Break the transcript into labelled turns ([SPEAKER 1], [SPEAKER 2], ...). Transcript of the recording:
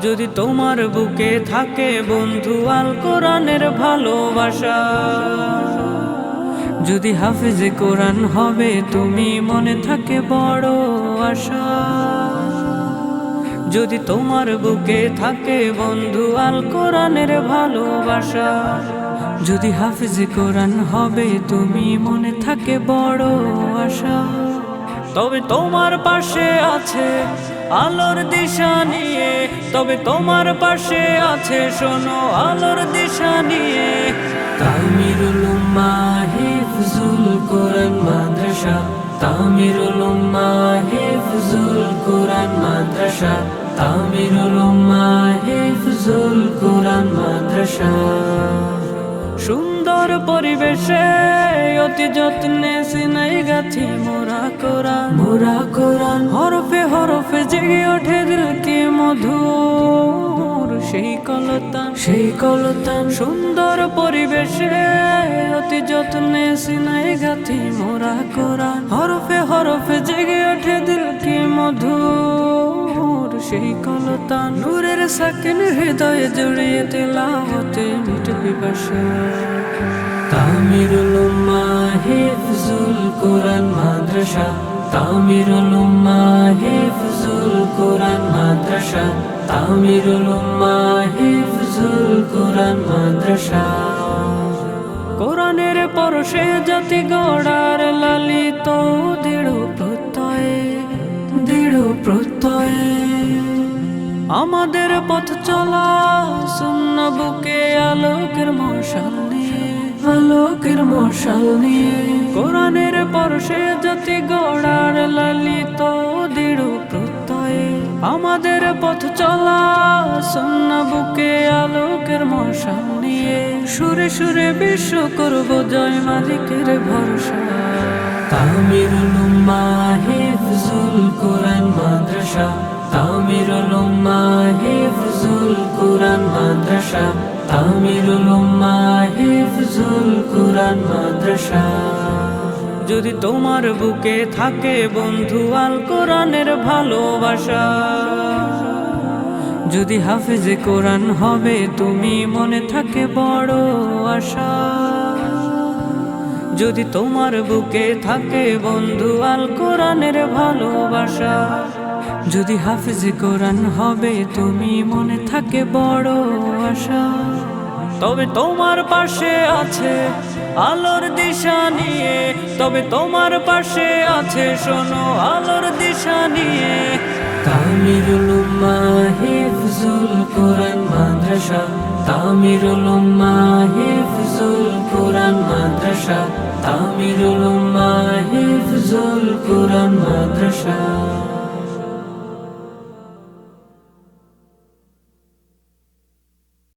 [SPEAKER 1] যদি তোমার বুকে থাকে বন্ধু আল কোরআনের ভালোবাসা, যদি হাফেজে কোরআন হবে তুমি মনে থাকে বড় আশা। যদি তোমার বুকে থাকে বন্ধু আল কোরআনের ভালোবাসা, যদি হাফেজে কোরআন হবে তুমি মনে থাকে বড় আশা। তবে তোমার পাশে আছে আলোর দিশা নিয়ে, তবে তোমার পাশে আছে শোনো আলোর দিশা নিয়ে। তামিরুল উম্মাহ হিফজুল কোরআন মাদ্রাসা, তামিরুল উম্মাহ হিফজুল কোরআন মাদ্রাসা, তামিরুল উম্মাহ হিফজুল কোরআন মাদ্রাসা। সুন্দর পরিবেশে অতি যত্নে সিনাই গাছি মোরা কোরআন, মোরা কোরআন। হরফে হরফে জেগে ওঠে দিলকে মধুর সেই কলতান, সেই কলতান। সুন্দর পরিবেশে অতি যত্নে সিনাই গাছি মোরা কোরআন, হরফে হরফে জেগে ওঠে দিলকে মধুর সেই কলতান। নূরের সাকিন হৃদয়ে জড়িয়ে তেলাওয়াতে মিটে পিপাসা। তামিরুল উম্মাহ হিফজুল কোরআন মাদ্রাসা, তামিরুল উম্মাহ হিফজুল কোরআন মাদ্রাসা, তামিরুল উম্মাহ হিফজুল কোরআন মাদ্রাসা। কোরআনের পরশে জাতি গড়ার লালিত দৃঢ় প্রত্যয়ে, দৃঢ় প্রত্যয়ে। আমাদের পথ চলা সুন্নাহ বুকে আলোকের মশাল নিয়ে, আলোকের মশাল নিয়ে। কোরআনের পরশে জাতি গড়ার লালিত দৃঢ় প্রত্যয়ে। আমাদের পথ চলা সুন্নাহ বুকে আলোকের মশাল নিয়ে। সুরে সুরে বিশ্ব করব জয় মালিকের ভরসা। তামিরুল উম্মাহ হিফজুল কোরআন মাদ্রাসা, তামিরুল উম্মাহ হিফজুল কোরআন মাদ্রাসা, তামিরুল উম্মাহ হিফজুল কোরআন মাদ্রাসা। যদি তোমার বুকে থাকে বন্ধু আল কোরআনের ভালোবাসা, যদি হাফেজে কোরআন হবে তুমি মনে থাকে বড় আশা। যদি তোমার বুকে থাকে বন্ধু আল কোরআনের ভালোবাসা, যদি হাফেজে কোরআন হবে তুমি মনে থাকে বড় আশা। তবে তোমার পাশে আছে আলোর দিশা নিয়ে, তবে তোমার পাশে আছে শোনো আলোর দিশা নিয়ে। তামিরুল উম্মাহ হিফজুল কোরআন মাদ্রাসা, তামিরুল উম্মাহ হিফজুল কোরআন মাদ্রাসা, তামিরুল উম্মাহ হিফজুল কোরআন মাদ্রাসা।